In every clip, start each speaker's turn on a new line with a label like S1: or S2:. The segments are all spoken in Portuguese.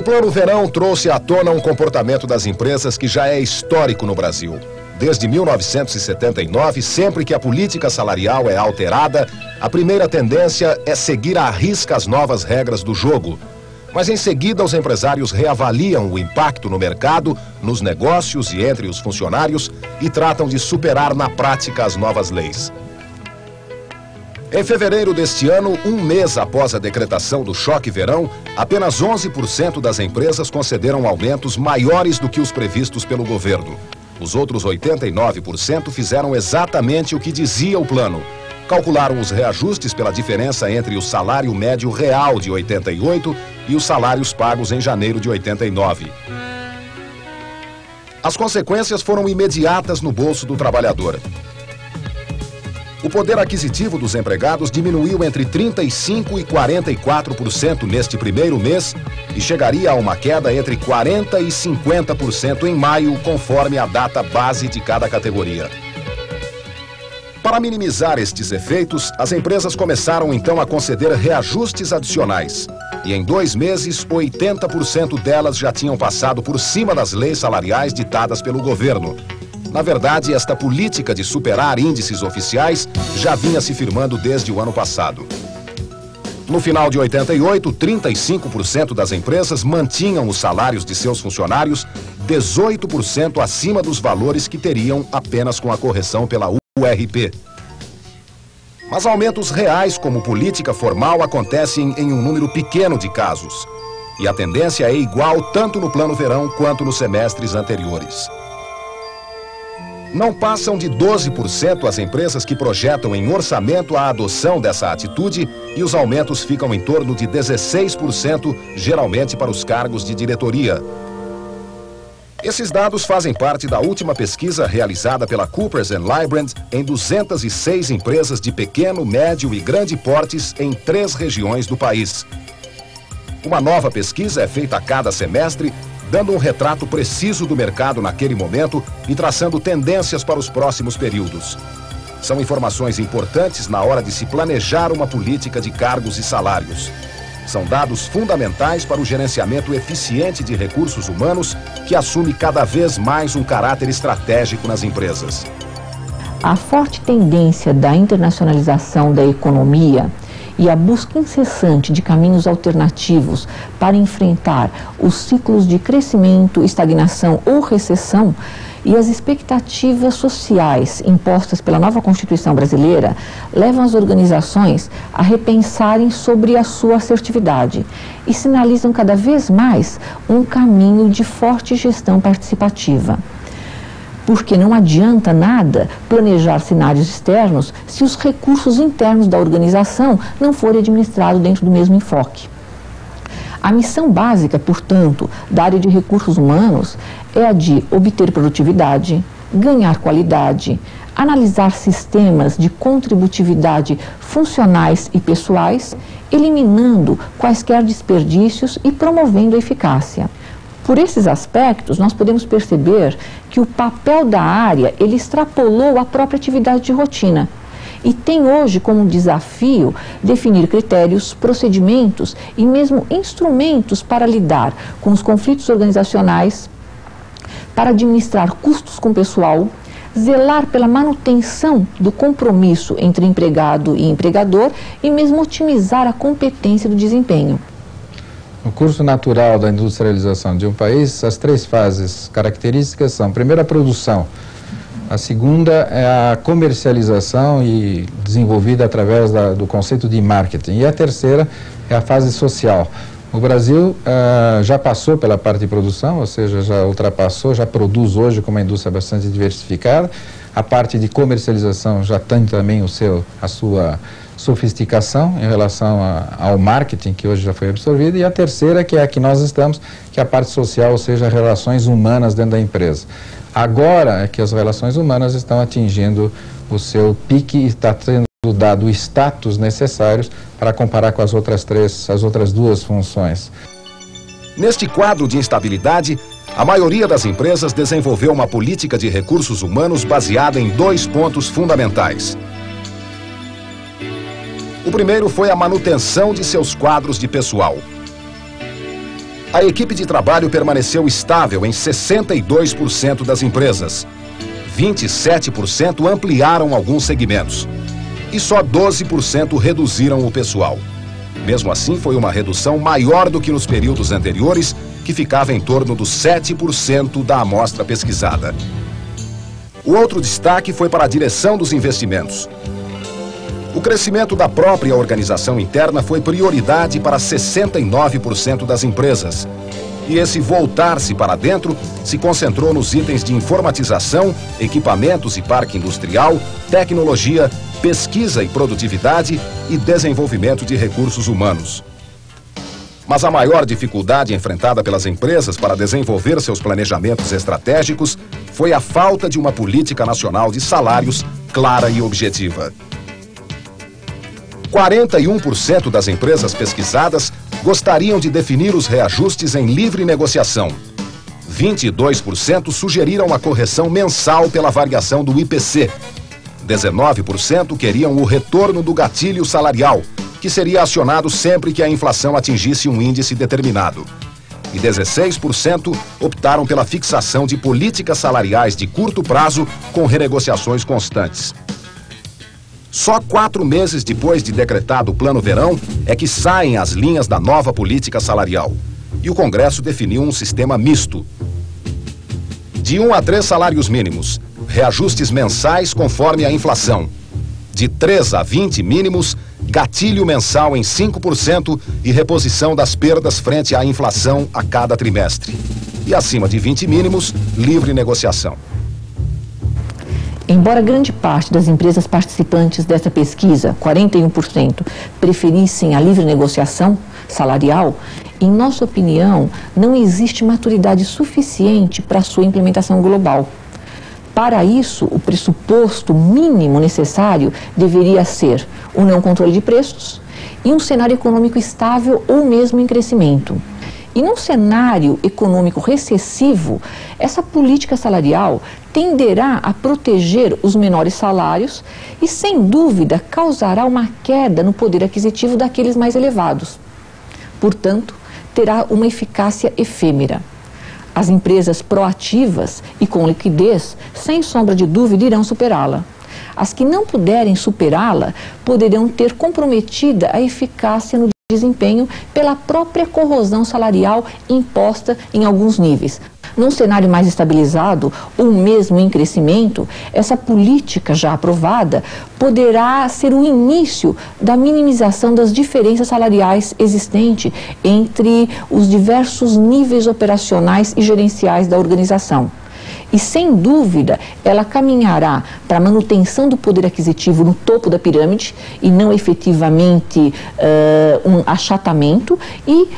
S1: Plano Verão trouxe à tona um comportamento das empresas que já é histórico no Brasil. Desde 1979, sempre que a política salarial é alterada, a primeira tendência é seguir à risca as novas regras do jogo. Mas em seguida, os empresários reavaliam o impacto no mercado, nos negócios e entre os funcionários e tratam de superar na prática as novas leis. Em fevereiro deste ano, um mês após a decretação do choque verão, apenas 11% das empresas concederam aumentos maiores do que os previstos pelo governo. Os outros 89% fizeram exatamente o que dizia o plano. Calcularam os reajustes pela diferença entre o salário médio real de 88 e os salários pagos em janeiro de 89. As consequências foram imediatas no bolso do trabalhador. O poder aquisitivo dos empregados diminuiu entre 35% e 44% neste primeiro mês e chegaria a uma queda entre 40% e 50% em maio, conforme a data base de cada categoria. Para minimizar estes efeitos, as empresas começaram então a conceder reajustes adicionais. E em 2 meses, 80% delas já tinham passado por cima das leis salariais ditadas pelo governo. Na verdade, esta política de superar índices oficiais já vinha se firmando desde o ano passado. No final de 88, 35% das empresas mantinham os salários de seus funcionários 18% acima dos valores que teriam apenas com a correção pela URP. Mas aumentos reais como política formal acontecem em um número pequeno de casos. E a tendência é igual tanto no Plano Verão quanto nos semestres anteriores. Não passam de 12% as empresas que projetam em orçamento a adoção dessa atitude e os aumentos ficam em torno de 16%, geralmente para os cargos de diretoria. Esses dados fazem parte da última pesquisa realizada pela Coopers & Lybrand em 206 empresas de pequeno, médio e grande portes em 3 regiões do país. Uma nova pesquisa é feita a cada semestre, dando um retrato preciso do mercado naquele momento e traçando tendências para os próximos períodos. São informações importantes na hora de se planejar uma política de cargos e salários. São dados fundamentais para o gerenciamento eficiente de recursos humanos, que assume cada vez mais um caráter estratégico nas empresas.
S2: A forte tendência da internacionalização da economia e a busca incessante de caminhos alternativos para enfrentar os ciclos de crescimento, estagnação ou recessão e as expectativas sociais impostas pela nova Constituição brasileira levam as organizações a repensarem sobre a sua assertividade e sinalizam cada vez mais um caminho de forte gestão participativa. Porque não adianta nada planejar cenários externos se os recursos internos da organização não forem administrados dentro do mesmo enfoque. A missão básica, portanto, da área de recursos humanos é a de obter produtividade, ganhar qualidade, analisar sistemas de contributividade funcionais e pessoais, eliminando quaisquer desperdícios e promovendo a eficácia. Por esses aspectos, nós podemos perceber que o papel da área, ele extrapolou a própria atividade de rotina e tem hoje como desafio definir critérios, procedimentos e mesmo instrumentos para lidar com os conflitos organizacionais, para administrar custos com pessoal, zelar pela manutenção do compromisso entre empregado e empregador e mesmo otimizar a competência do desempenho.
S3: No curso natural da industrialização de um país, as 3 fases características são: primeiro, a produção, a segunda é a comercialização e desenvolvida através do conceito de marketing, e a terceira é a fase social. O Brasil já passou pela parte de produção, ou seja, já ultrapassou, já produz hoje com uma indústria bastante diversificada. A parte de comercialização já tem também a sua sofisticação em relação ao marketing, que hoje já foi absorvido, e a terceira, que é a que nós estamos, que é a parte social, ou seja, relações humanas dentro da empresa. Agora é que as relações humanas estão atingindo o seu pique e está sendo dado o status necessários para comparar com as outras 2 funções.
S1: Neste quadro de instabilidade, a maioria das empresas desenvolveu uma política de recursos humanos baseada em 2 pontos fundamentais. O primeiro foi a manutenção de seus quadros de pessoal. A equipe de trabalho permaneceu estável em 62% das empresas. 27% ampliaram alguns segmentos. E só 12% reduziram o pessoal. Mesmo assim, foi uma redução maior do que nos períodos anteriores, que ficava em torno dos 7% da amostra pesquisada. O outro destaque foi para a direção dos investimentos. O crescimento da própria organização interna foi prioridade para 69% das empresas. E esse voltar-se para dentro se concentrou nos itens de informatização, equipamentos e parque industrial, tecnologia, pesquisa e produtividade e desenvolvimento de recursos humanos. Mas a maior dificuldade enfrentada pelas empresas para desenvolver seus planejamentos estratégicos foi a falta de uma política nacional de salários clara e objetiva. 41% das empresas pesquisadas gostariam de definir os reajustes em livre negociação. 22% sugeriram a correção mensal pela variação do IPC. 19% queriam o retorno do gatilho salarial, que seria acionado sempre que a inflação atingisse um índice determinado. E 16% optaram pela fixação de políticas salariais de curto prazo com renegociações constantes. Só 4 meses depois de decretado o Plano Verão é que saem as linhas da nova política salarial. E o Congresso definiu um sistema misto. De 1 a 3 salários mínimos, reajustes mensais conforme a inflação. De 3 a 20 mínimos, gatilho mensal em 5% e reposição das perdas frente à inflação a cada trimestre. E acima de 20 mínimos, livre negociação.
S2: Embora grande parte das empresas participantes dessa pesquisa, 41%, preferissem a livre negociação salarial, em nossa opinião, não existe maturidade suficiente para sua implementação global. Para isso, o pressuposto mínimo necessário deveria ser o não controle de preços e um cenário econômico estável ou mesmo em crescimento. E num cenário econômico recessivo, essa política salarial tenderá a proteger os menores salários e, sem dúvida, causará uma queda no poder aquisitivo daqueles mais elevados. Portanto, terá uma eficácia efêmera. As empresas proativas e com liquidez, sem sombra de dúvida, irão superá-la. As que não puderem superá-la poderão ter comprometida a eficácia no desempenho pela própria corrosão salarial imposta em alguns níveis. Num cenário mais estabilizado ou mesmo em crescimento, essa política já aprovada poderá ser o início da minimização das diferenças salariais existentes entre os diversos níveis operacionais e gerenciais da organização. E, sem dúvida, ela caminhará para a manutenção do poder aquisitivo no topo da pirâmide e não efetivamente um achatamento e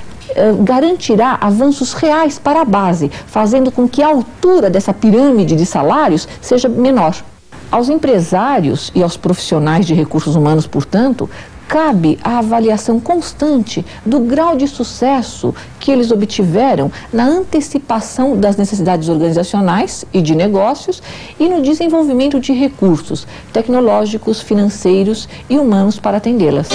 S2: garantirá avanços reais para a base, fazendo com que a altura dessa pirâmide de salários seja menor. Aos empresários e aos profissionais de recursos humanos, portanto, cabe a avaliação constante do grau de sucesso que eles obtiveram na antecipação das necessidades organizacionais e de negócios e no desenvolvimento de recursos tecnológicos, financeiros e humanos para atendê-las.